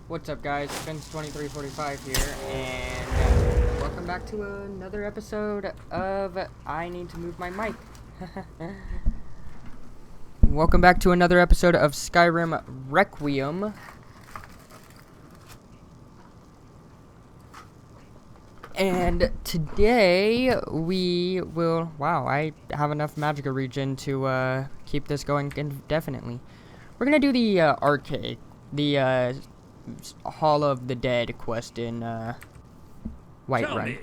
What's up, guys? Vince2345 here, and welcome back to another episode of I Need to Move My Mic. Welcome back to another episode of Skyrim Requiem. And today we will... Wow, I have enough Magica regen to keep this going indefinitely. We're gonna do the arcade, the Hall of the Dead quest in Whiterun. Tell me,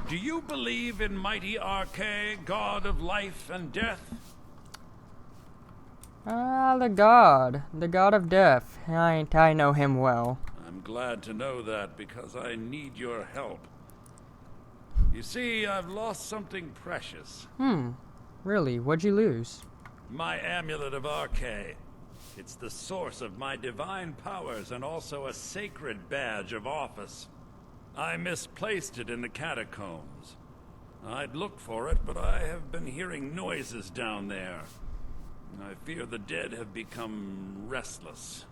do you believe in mighty Arche, god of life and death? Ah, the god of death. I know him well. I'm glad to know that because I need your help. You see, I've lost something precious. Really? What'd you lose? My amulet of Arche. It's the source of my divine powers and also a sacred badge of office. I misplaced it in the catacombs. I'd look for it, but I have been hearing noises down there. I fear the dead have become restless.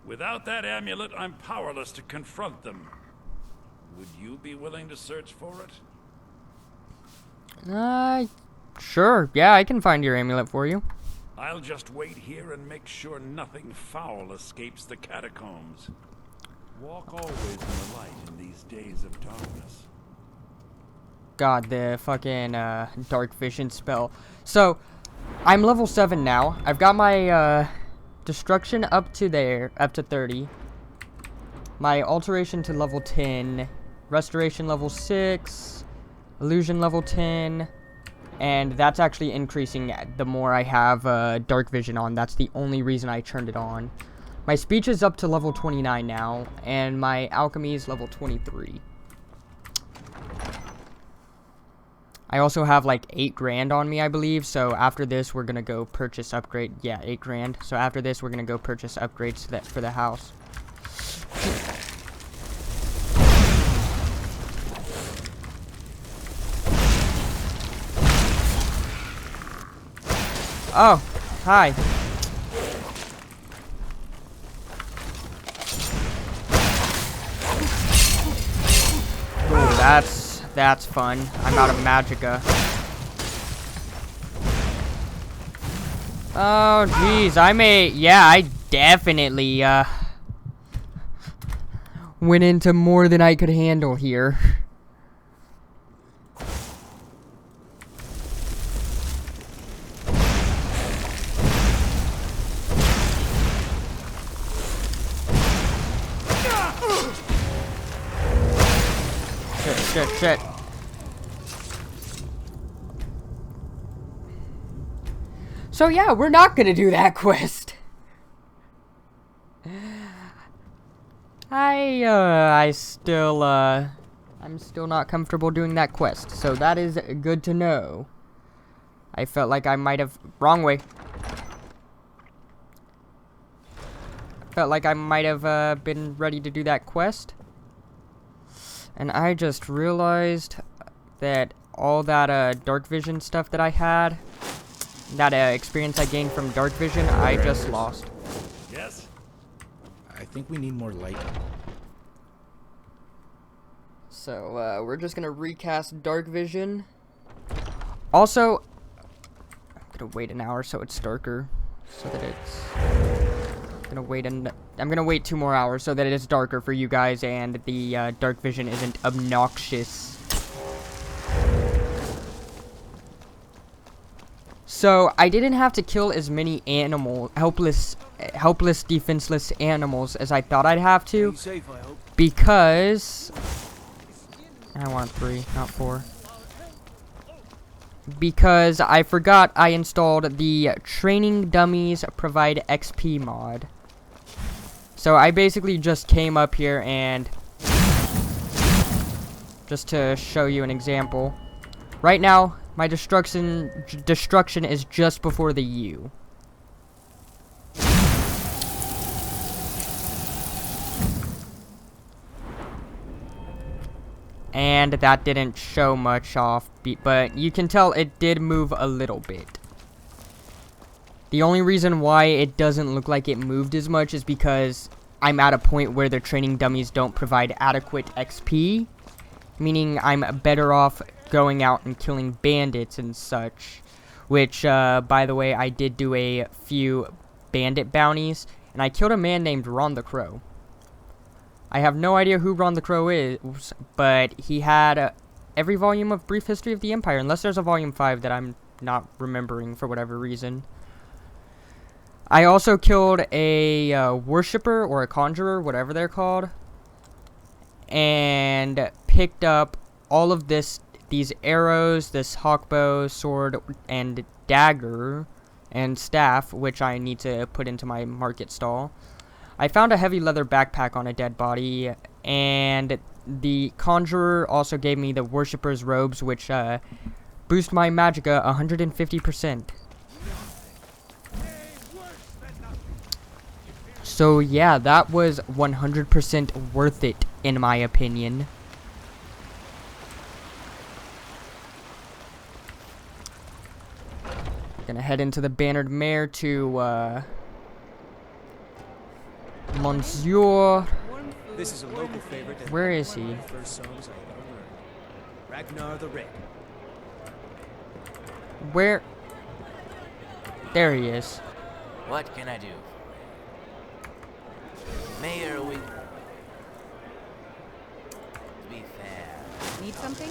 Without that amulet, I'm powerless to confront them. Would you be willing to search for it? Sure. Yeah, I can find your amulet for you. I'll just wait here and make sure nothing foul escapes the catacombs. Walk always in the light in these days of darkness. God, the fucking dark vision spell. So, I'm level 7 now. I've got my destruction up to 30. My alteration to level 10. Restoration level 6. Illusion level 10. And that's actually increasing the more I have dark vision on. That's the only reason I turned it on. My speech is up to level 29 now, and my alchemy is level 23. I also have like 8 grand on me, I believe. So after this, we're gonna go purchase upgrade. Yeah, 8 grand. So after this, we're gonna go purchase upgrades for the house. Oh, hi. Ooh, that's fun. I'm out of magicka. Oh, jeez, I definitely, went into more than I could handle here. Shit. So yeah, we're not gonna do that quest. I'm still not comfortable doing that quest, so that is good to know. I felt like I might have... Wrong way. Felt like I might have been ready to do that quest. And I just realized that all that dark vision stuff that I had, that experience I gained from dark vision, I just lost. Yes? I think we need more light. So, we're just gonna recast dark vision. Also, I'm gonna wait an hour so it's darker, so that it's... I'm gonna wait 2 more hours so that it is darker for you guys and the dark vision isn't obnoxious. So I didn't have to kill as many helpless, defenseless animals as I thought I'd have to, because I want 3, not 4. Because I forgot I installed the Training Dummies Provide XP mod. So I basically just came up here and... just to show you an example. Right now, my destruction is just before the U. And that didn't show much off, but you can tell it did move a little bit. The only reason why it doesn't look like it moved as much is because I'm at a point where the training dummies don't provide adequate XP, meaning I'm better off going out and killing bandits and such, which, by the way, I did do a few bandit bounties, and I killed a man named Ron the Crow. I have no idea who Ron the Crow is, but he had every volume of Brief History of the Empire, unless there's a volume 5 that I'm not remembering for whatever reason. I also killed a worshipper or a conjurer, whatever they're called, and picked up all of these arrows, this hawkbow, sword, and dagger, and staff, which I need to put into my market stall. I found a heavy leather backpack on a dead body, and the conjurer also gave me the worshipper's robes, which boost my magicka 150%. So yeah, that was 100% worth it, in my opinion. Gonna head into the Bannered Mare to, Monsieur. This is a local favorite. Where is he? First songs I ever learned. Ragnar the Red. Where? There he is. What can I do? Mayor, we... To be fair... Need something?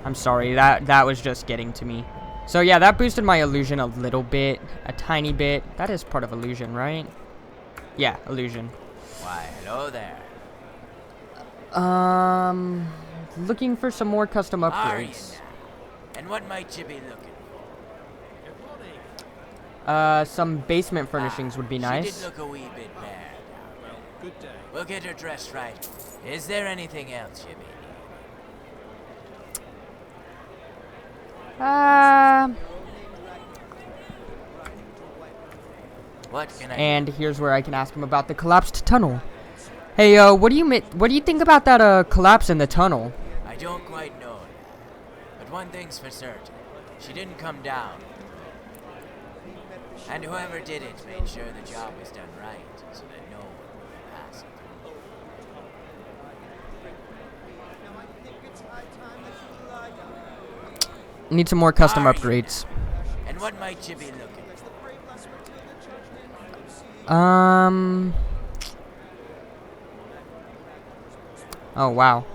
I'm sorry, that was just getting to me. So yeah, that boosted my illusion a little bit, a tiny bit. That is part of illusion, right? Yeah, illusion. Why, hello there. Looking for some more custom Are you upgrades. now? And what might you be looking Some basement furnishings would be She nice. did look a wee bit bad. Good day. We'll get her dressed right. Is there anything else you may need? What can I do? And here's where I can ask him about the collapsed tunnel. Hey, what do you think about that collapse in the tunnel? I don't quite know now. But one thing's for certain. She didn't come down. And whoever did it made sure the job was done right, so that no one would pass it. Need some more custom Are you upgrades. now? And what might you be looking for? Oh, wow.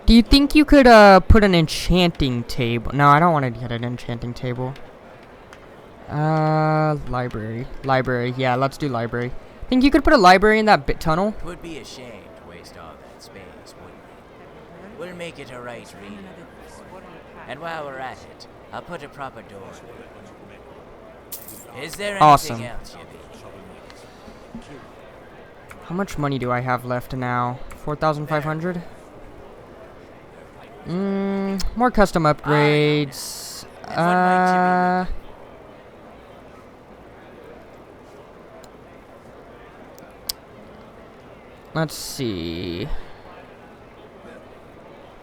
Do you think you could, put an enchanting table? No, I don't want to get an enchanting table. Library. Library. Yeah, let's do library. Think you could put a library in that tunnel? It would be a shame to waste all that space, wouldn't it? We'll make it a right reading. And while we're at it, I'll put a proper door in. Is there anything Awesome. else you need? How much money do I have left now? 4,500? More custom upgrades. Let's see.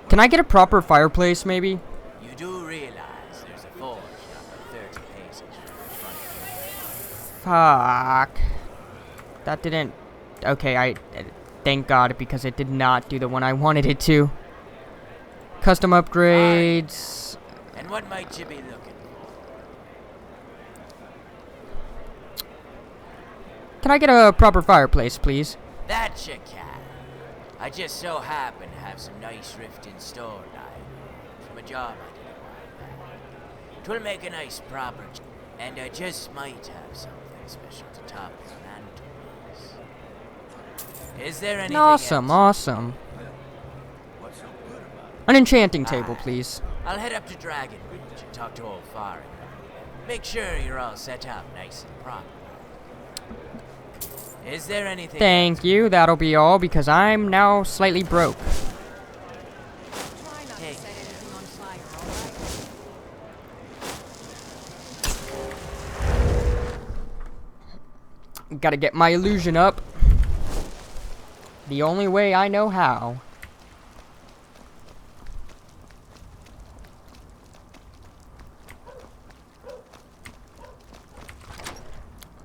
Can I get a proper fireplace, maybe? You do realize there's a forge not but 30 paces from the front door. Fuck. That didn't... Okay, thank God, because it did not do the one I wanted it to. Custom upgrades. And what might you be looking for? Can I get a proper fireplace, please? That you can. I just so happen to have some nice rifted stone iron from a job I did a while back. 'Twill make a nice proper and I just might have something special to top the mantelpiece. Is there anything Awesome, else? awesome. An enchanting table, please. I'll head up to Dragonridge and talk to old Farin. Make sure you're all set up nice and proper. Is there anything Thank you, that'll be all, because I'm now slightly broke. Try not Hey. to set anything on fire, alright? Gotta get my illusion up. The only way I know how.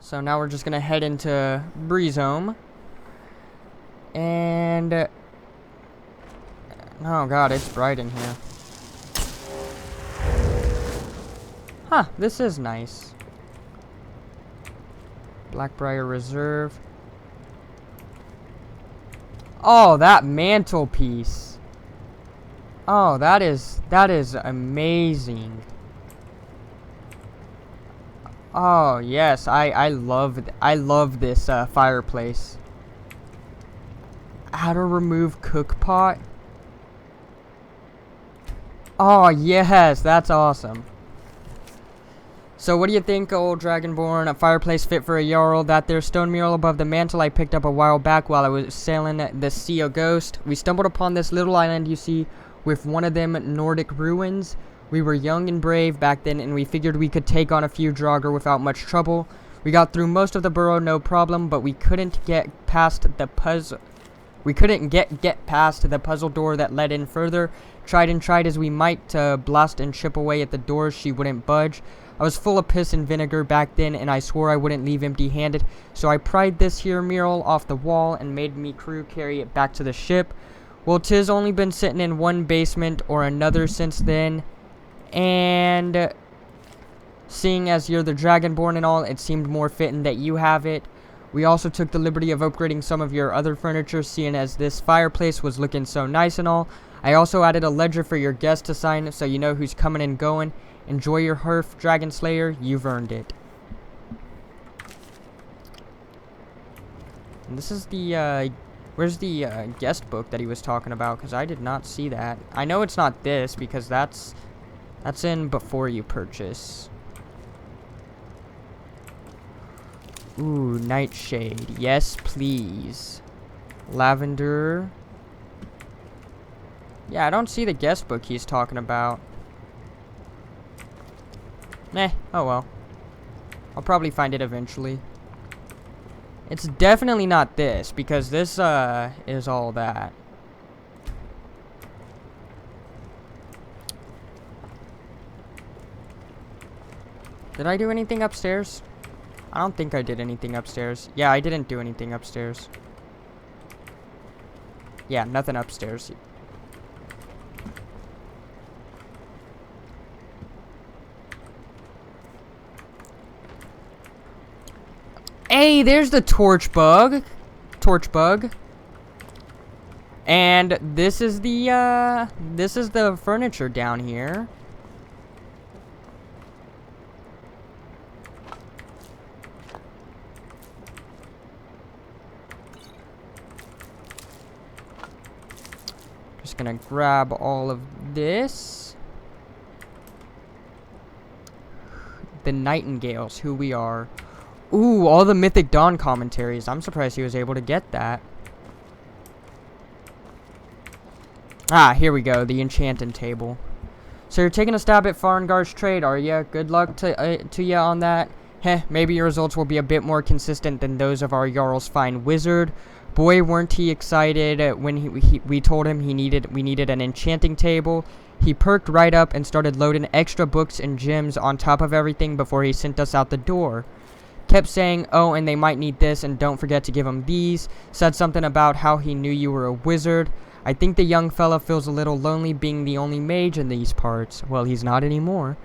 So now we're just gonna head into Breeze Home. And oh god, it's bright in here. Huh, this is nice. Blackbriar Reserve. Oh, that mantelpiece. Oh, that is amazing. Oh, yes, I love this fireplace. How to remove cook pot? Oh, yes, that's awesome. So what do you think, old Dragonborn? A fireplace fit for a Jarl. That there stone mural above the mantle I picked up a while back while I was sailing the Sea of Ghost. We stumbled upon this little island you see with one of them Nordic ruins. We were young and brave back then, and we figured we could take on a few Draugr without much trouble. We got through most of the burrow no problem, but we couldn't get past the puzzle. We couldn't get past the puzzle door that led in further. Tried and tried as we might to blast and chip away at the doors, she wouldn't budge. I was full of piss and vinegar back then, and I swore I wouldn't leave empty-handed, so I pried this here mural off the wall and made me crew carry it back to the ship. Well, 'tis only been sitting in one basement or another since then, and seeing as you're the Dragonborn and all, it seemed more fitting that you have it. We also took the liberty of upgrading some of your other furniture, seeing as this fireplace was looking so nice and all. I also added a ledger for your guests to sign, so you know who's coming and going. Enjoy your hearth, Dragon Slayer. You've earned it. And this is the, where's the guest book that he was talking about? Because I did not see that. I know it's not this, because that's in before you purchase. Ooh, Nightshade. Yes, please. Lavender. Yeah, I don't see the guest book he's talking about. Meh, oh well. I'll probably find it eventually. It's definitely not this, because this, is all that. Did I do anything upstairs? I don't think I did anything upstairs. Yeah, I didn't do anything upstairs. Yeah, nothing upstairs. Hey, there's the torch bug. And this is the furniture down here. Just gonna grab all of this. The Nightingales, who we are. Ooh, all the Mythic Dawn commentaries. I'm surprised he was able to get that. Ah, here we go. The enchanting table. So you're taking a stab at Farengar's trade, are ya? Good luck to ya on that. Heh, maybe your results will be a bit more consistent than those of our Jarl's fine wizard. Boy, weren't he excited when we told him we needed an enchanting table. He perked right up and started loading extra books and gems on top of everything before he sent us out the door. Kept saying, oh, and they might need this, and don't forget to give them these. Said something about how he knew you were a wizard. I think the young fella feels a little lonely being the only mage in these parts. Well, he's not anymore.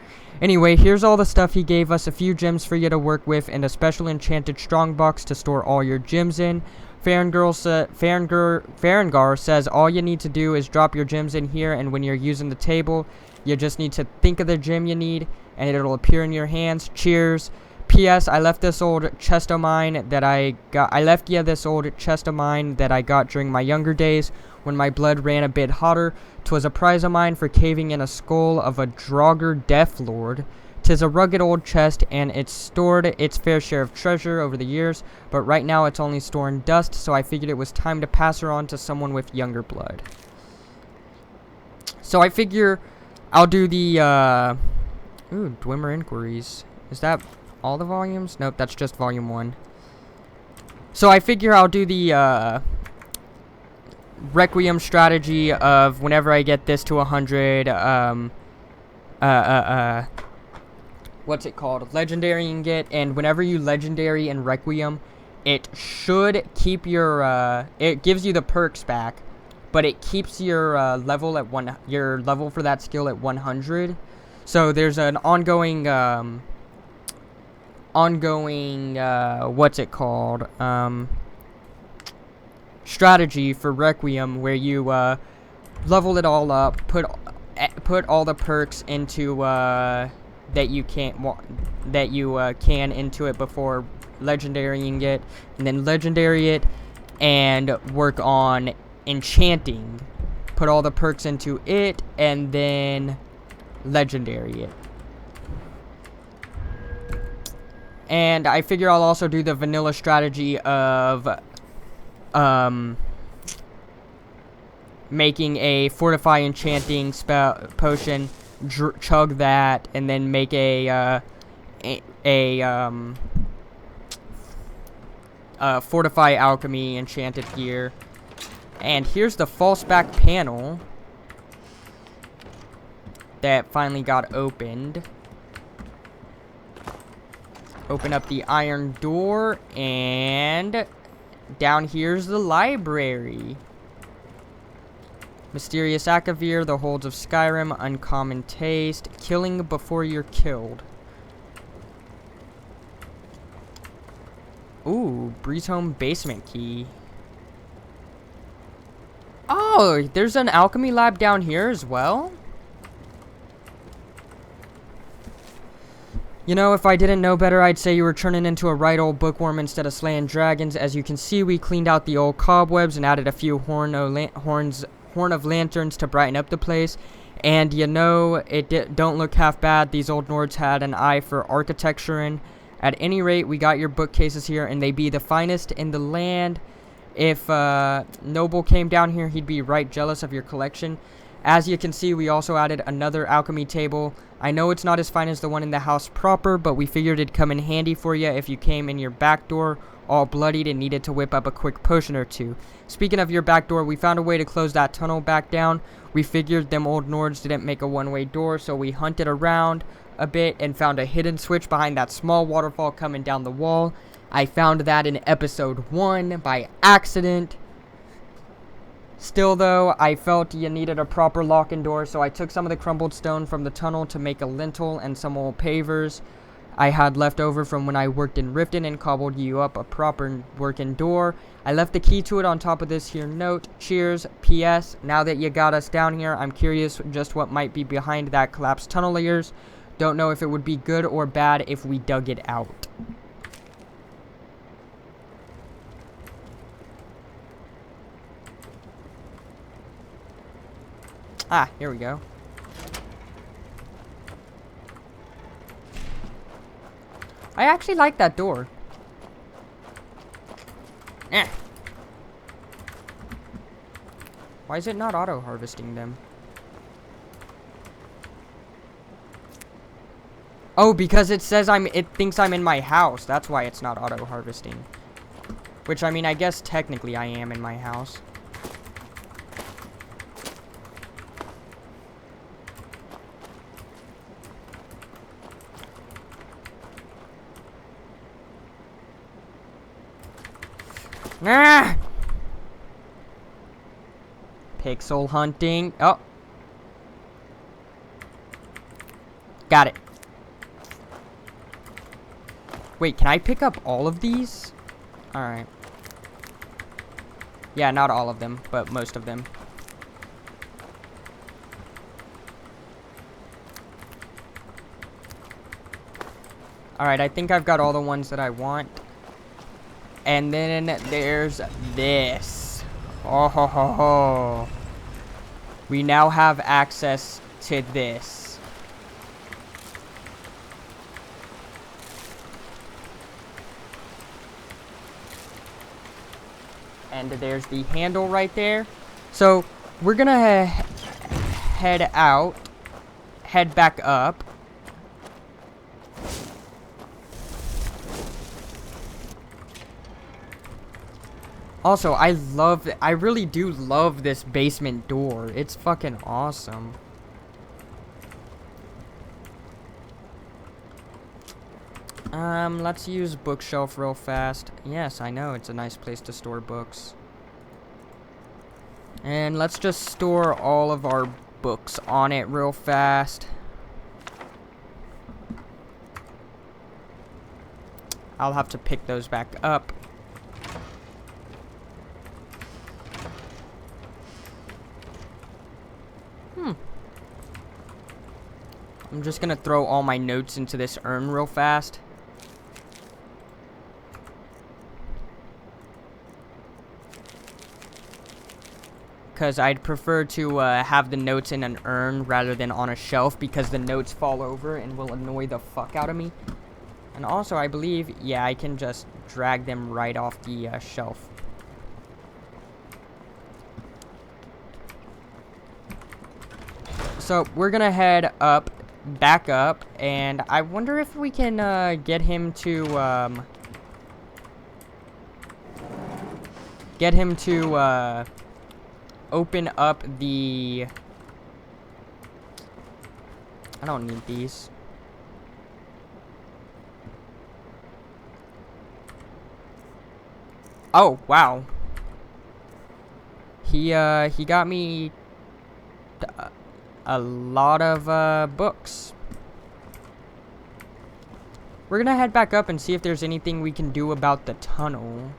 Anyway, here's all the stuff he gave us. A few gems for you to work with, and a special enchanted strongbox to store all your gems in. Farengar says all you need to do is drop your gems in here, and when you're using the table, you just need to think of the gem you need, and it'll appear in your hands. Cheers. P.S. I left this old chest of mine that I got. I left this old chest of mine that I got during my younger days when my blood ran a bit hotter. 'Twas a prize of mine for caving in a skull of a Draugr Death Lord. 'Tis a rugged old chest, and it's stored its fair share of treasure over the years, but right now it's only storing dust, so I figured it was time to pass her on to someone with younger blood. So I figure I'll do the, Dwemer Inquiries. Is that all the volumes? Nope, that's just volume 1. So I figure I'll do the, Requiem strategy of whenever I get this to 100, what's it called, legendarying it, and whenever you legendary in Requiem, it should keep your, it gives you the perks back, but it keeps your, level at your level for that skill at 100. So there's an ongoing, what's it called, strategy for Requiem where you, level it all up, put all the perks into, that you can into it before legendarying it, and then legendary it, and work on enchanting. Put all the perks into it, and then legendary it. And I figure I'll also do the vanilla strategy of, making a fortify enchanting spell potion, chug that, and then make a fortify alchemy enchanted gear. And here's the false back panel that finally got opened. Open up the iron door, and down here's the library. Mysterious Akavir, the holds of Skyrim, uncommon taste, killing before you're killed. Ooh, Breeze Home basement key. Oh, there's an alchemy lab down here as well? You know, if I didn't know better, I'd say you were turning into a right old bookworm instead of slaying dragons. As you can see, we cleaned out the old cobwebs and added a few horn of lanterns to brighten up the place. And you know, don't look half bad. These old Nords had an eye for architecture. And at any rate, we got your bookcases here, and they be the finest in the land. If Noble came down here, he'd be right jealous of your collection. As you can see, we also added another alchemy table. I know it's not as fine as the one in the house proper, but we figured it'd come in handy for you if you came in your back door all bloodied and needed to whip up a quick potion or two. Speaking of your back door, we found a way to close that tunnel back down. We figured them old Nords didn't make a one-way door, so we hunted around a bit and found a hidden switch behind that small waterfall coming down the wall. I found that in episode 1 by accident. Still though, I felt you needed a proper lock and door, so I took some of the crumbled stone from the tunnel to make a lintel and some old pavers I had left over from when I worked in Riften and cobbled you up a proper working door. I left the key to it on top of this here note. Cheers. P.S. Now that you got us down here, I'm curious just what might be behind that collapsed tunnel of yours. Don't know if it would be good or bad if we dug it out. Ah, here we go. I actually like that door. Eh. Why is it not auto-harvesting them? Oh, because it says it thinks I'm in my house. That's why it's not auto-harvesting. Which, I mean, I guess technically I am in my house. Ah! Pixel hunting. Oh. Got it. Wait, can I pick up all of these? Alright. Yeah, not all of them, but most of them. Alright, I think I've got all the ones that I want. And then there's this. Oh ho ho ho. We now have access to this. And there's the handle right there. So we're gonna head back up. Also, I really do love this basement door. It's fucking awesome. Let's use bookshelf real fast. Yes, I know, it's a nice place to store books. And let's just store all of our books on it real fast. I'll have to pick those back up. I'm just gonna throw all my notes into this urn real fast. Because I'd prefer to have the notes in an urn rather than on a shelf, because the notes fall over and will annoy the fuck out of me. And also, I believe, yeah, I can just drag them right off the shelf. So, we're gonna head back up, and I wonder if we can get him to open up the... I don't need these. Oh, wow. He got me a lot of books. We're gonna head back up and see if there's anything we can do about the tunnel.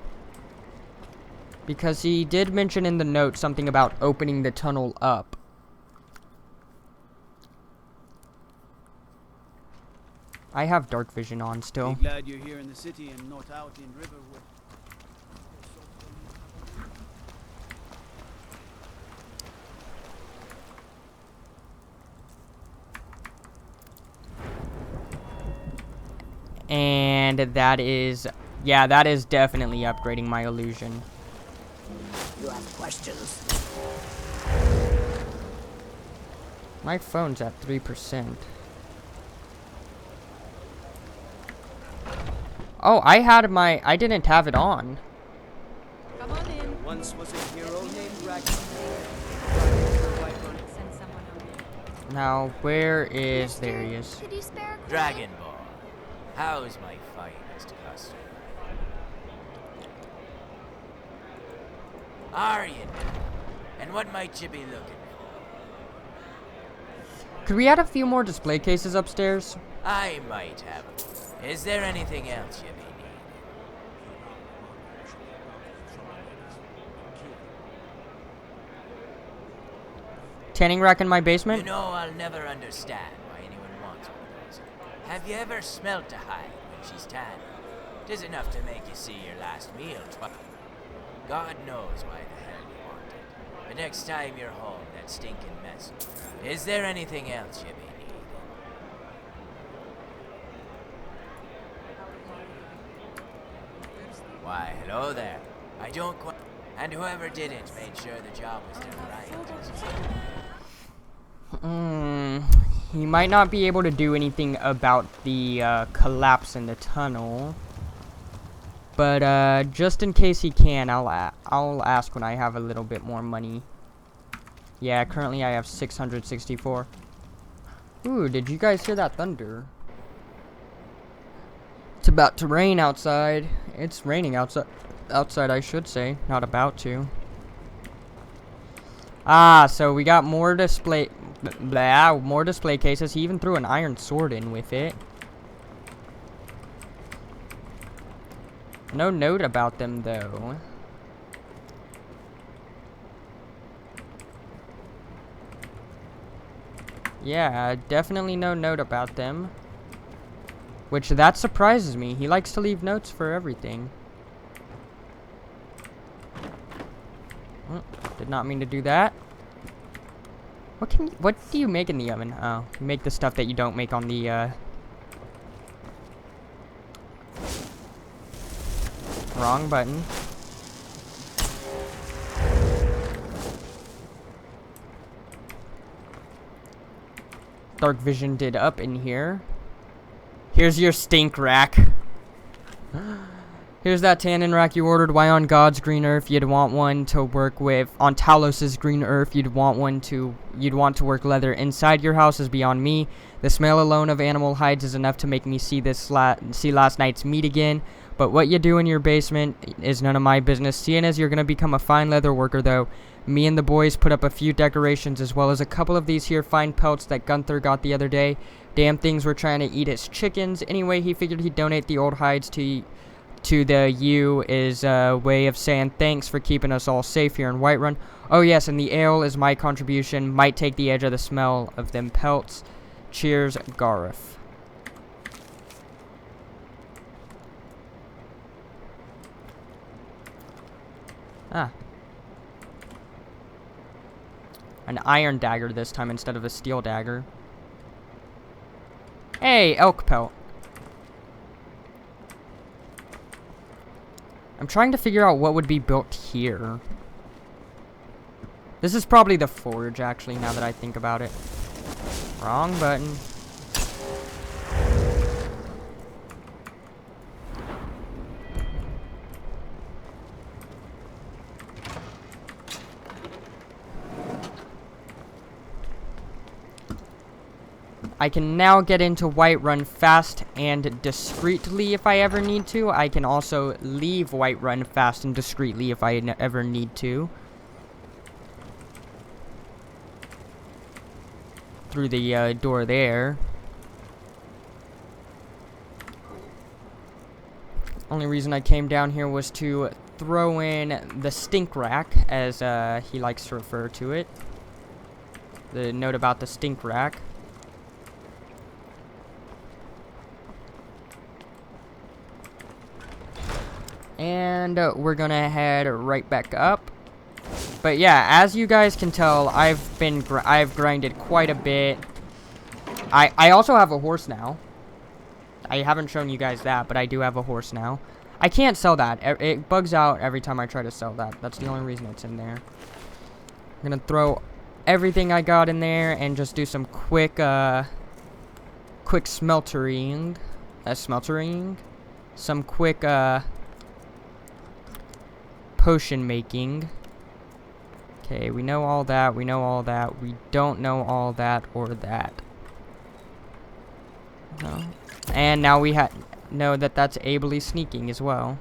Because he did mention in the note something about opening the tunnel up. I have dark vision on still. Be glad you're here in the city and not out in Riverwood. And that is, yeah, that is definitely upgrading my illusion. You have questions? My phone's at 3%. Oh, I didn't have it on. Come on in. Once was a hero named Ragnar. Send someone over. Now, where is... There he is. Could you spare a Dragon Ball, how's my finest customer? Are you now? And what might you be looking for? Could we add a few more display cases upstairs? I might have. Is there anything else you may need? Tanning rack in my You basement? know, I'll never understand why anyone wants one of those. Have you ever smelt a hide when she's tanning? 'Tis enough to make you see your last meal twice. God knows why the hell you want it. But next time you're home, that stinking mess. Is there anything else you may need? Why, hello there. I don't quite... And whoever did it made sure the job was done right. He might not be able to do anything about the collapse in the tunnel. But just in case he can, I'll ask when I have a little bit more money. Yeah, currently I have 664. Ooh, did you guys hear that thunder? It's about to rain outside. It's raining outside. Outside, I should say, not about to. Ah, so we got more display cases. He even threw an iron sword in with it. No note about them, though. Yeah, definitely no note about them. Which, that surprises me. He likes to leave notes for everything. Did not mean to do that. What do you make in the oven? Oh, you make the stuff that you don't make on the, wrong button. Dark vision did up in here. Here's your stink rack. Here's that tannin rack you ordered. Why on God's green earth you'd want one to work with? On Talos's green earth you'd want to work leather inside your house is beyond me. The smell alone of animal hides is enough to make me see last night's meat again. But what you do in your basement is none of my business. Seeing as you're gonna become a fine leather worker though, me and the boys put up a few decorations as well as a couple of these here fine pelts that Gunther got the other day. Damn things were trying to eat his chickens. Anyway, he figured he'd donate the old hides to the U is a way of saying thanks for keeping us all safe here in Whiterun. Oh yes, and the ale is my contribution. Might take the edge of the smell of them pelts. Cheers, Gareth. Ah. An iron dagger this time instead of a steel dagger. Hey, elk pelt. I'm trying to figure out what would be built here. This is probably the forge, actually, now that I think about it. Wrong button. I can now get into Whiterun fast and discreetly if I ever need to. I can also leave Whiterun fast and discreetly if I ever need to. Through the door there. Only reason I came down here was to throw in the stink rack, as he likes to refer to it. The note about the stink rack. And we're gonna head right back up. But yeah, as you guys can tell, I've grinded quite a bit. I also have a horse now. I haven't shown you guys that, but I do have a horse now. I can't sell that. It bugs out every time I try to sell that. That's the only reason it's in there. I'm gonna throw everything I got in there and just do some quick smeltering. Some quick potion making. Okay, we know all that. We know all that. We don't know all that or that. No. And now we know that that's ably sneaking as well.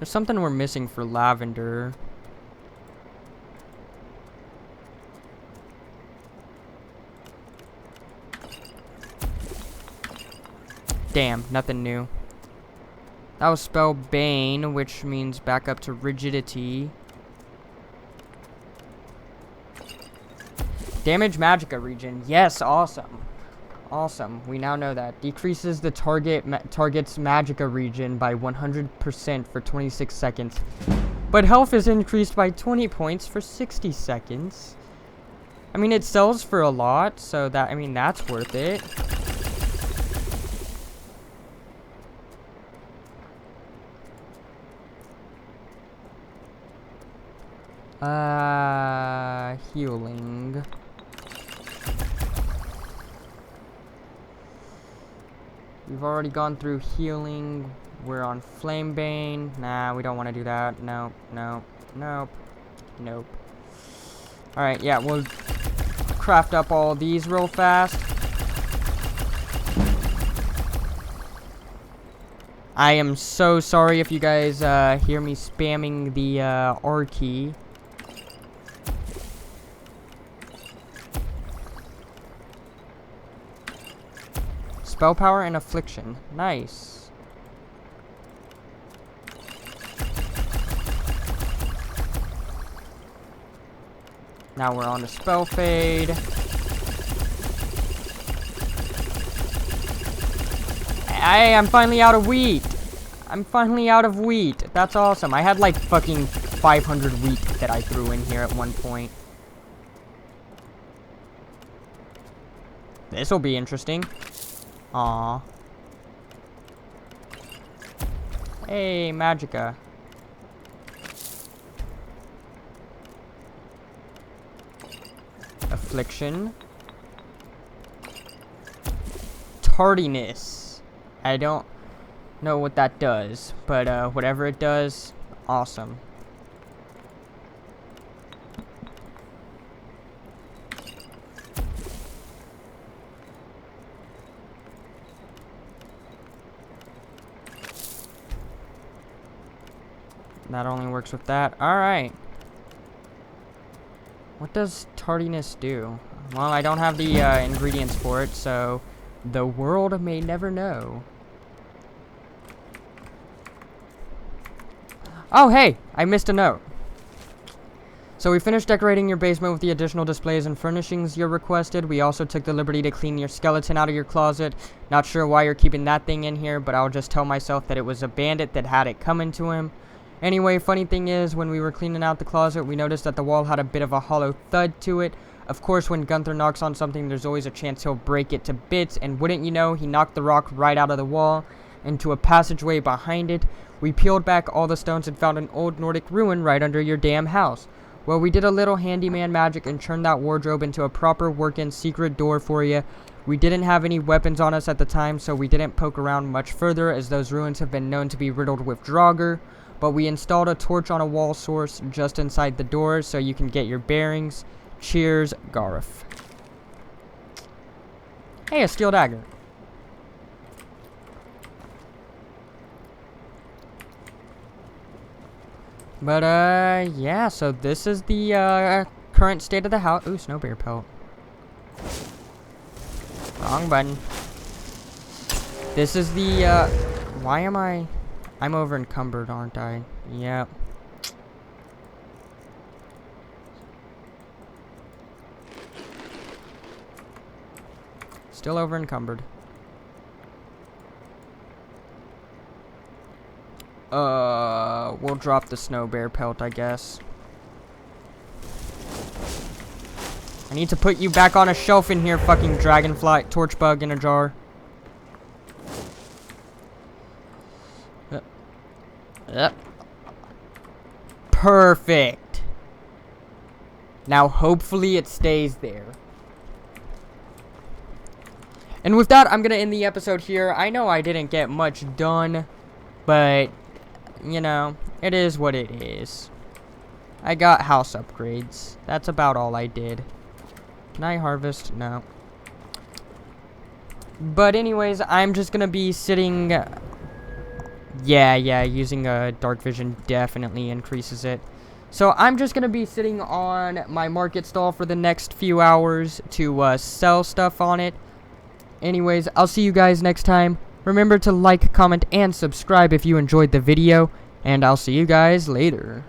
There's something we're missing for lavender. Damn, nothing new. That was spell Bane, which means back up to rigidity. Damage Magicka region. Yes, awesome. Awesome. We now know that. Decreases the target's Magicka region by 100% for 26 seconds. But health is increased by 20 points for 60 seconds. I mean, it sells for a lot, so that, I mean, that's worth it. Healing. We've already gone through healing. We're on Flamebane. Nah, we don't want to do that. Nope, nope, nope, nope. Alright, yeah, we'll craft up all these real fast. I am so sorry if you guys hear me spamming the R key. Spell power and affliction. Nice. Now we're on to spell fade. I'm finally out of wheat. I'm finally out of wheat. That's awesome. I had like fucking 500 wheat that I threw in here at one point. This'll be interesting. Aww. Hey, Magicka. Affliction. tardiness. I don't know what that does, but whatever it does, awesome. That only works with that. Alright. What does tardiness do? Well, I don't have the ingredients for it, so the world may never know. Oh, hey! I missed a note. So we finished decorating your basement with the additional displays and furnishings you requested. We also took the liberty to clean your skeleton out of your closet. Not sure why you're keeping that thing in here, but I'll just tell myself that it was a bandit that had it coming to him. Anyway, funny thing is, when we were cleaning out the closet, we noticed that the wall had a bit of a hollow thud to it. Of course, when Gunther knocks on something, there's always a chance he'll break it to bits, and wouldn't you know, he knocked the rock right out of the wall into a passageway behind it. We peeled back all the stones and found an old Nordic ruin right under your damn house. Well, we did a little handyman magic and turned that wardrobe into a proper working secret door for you. We didn't have any weapons on us at the time, so we didn't poke around much further, as those ruins have been known to be riddled with Draugr. But we installed a torch on a wall source just inside the door so you can get your bearings. Cheers, Garth. Hey, a steel dagger. But, yeah, so this is the, current state of the house. Ooh, snow bear pelt. Wrong button. This is the, why am I'm over encumbered, aren't I? Yep. Still over encumbered. We'll drop the snow bear pelt, I guess. I need to put you back on a shelf in here, fucking dragonfly, torch bug in a jar. Yep. Perfect. Now, hopefully it stays there. And with that, I'm going to end the episode here. I know I didn't get much done, but, you know, it is what it is. I got house upgrades. That's about all I did. Can I harvest? No. But anyways, I'm just going to be sitting... Yeah, using dark vision definitely increases it. So I'm just going to be sitting on my market stall for the next few hours to sell stuff on it. Anyways, I'll see you guys next time. Remember to like, comment, and subscribe if you enjoyed the video. And I'll see you guys later.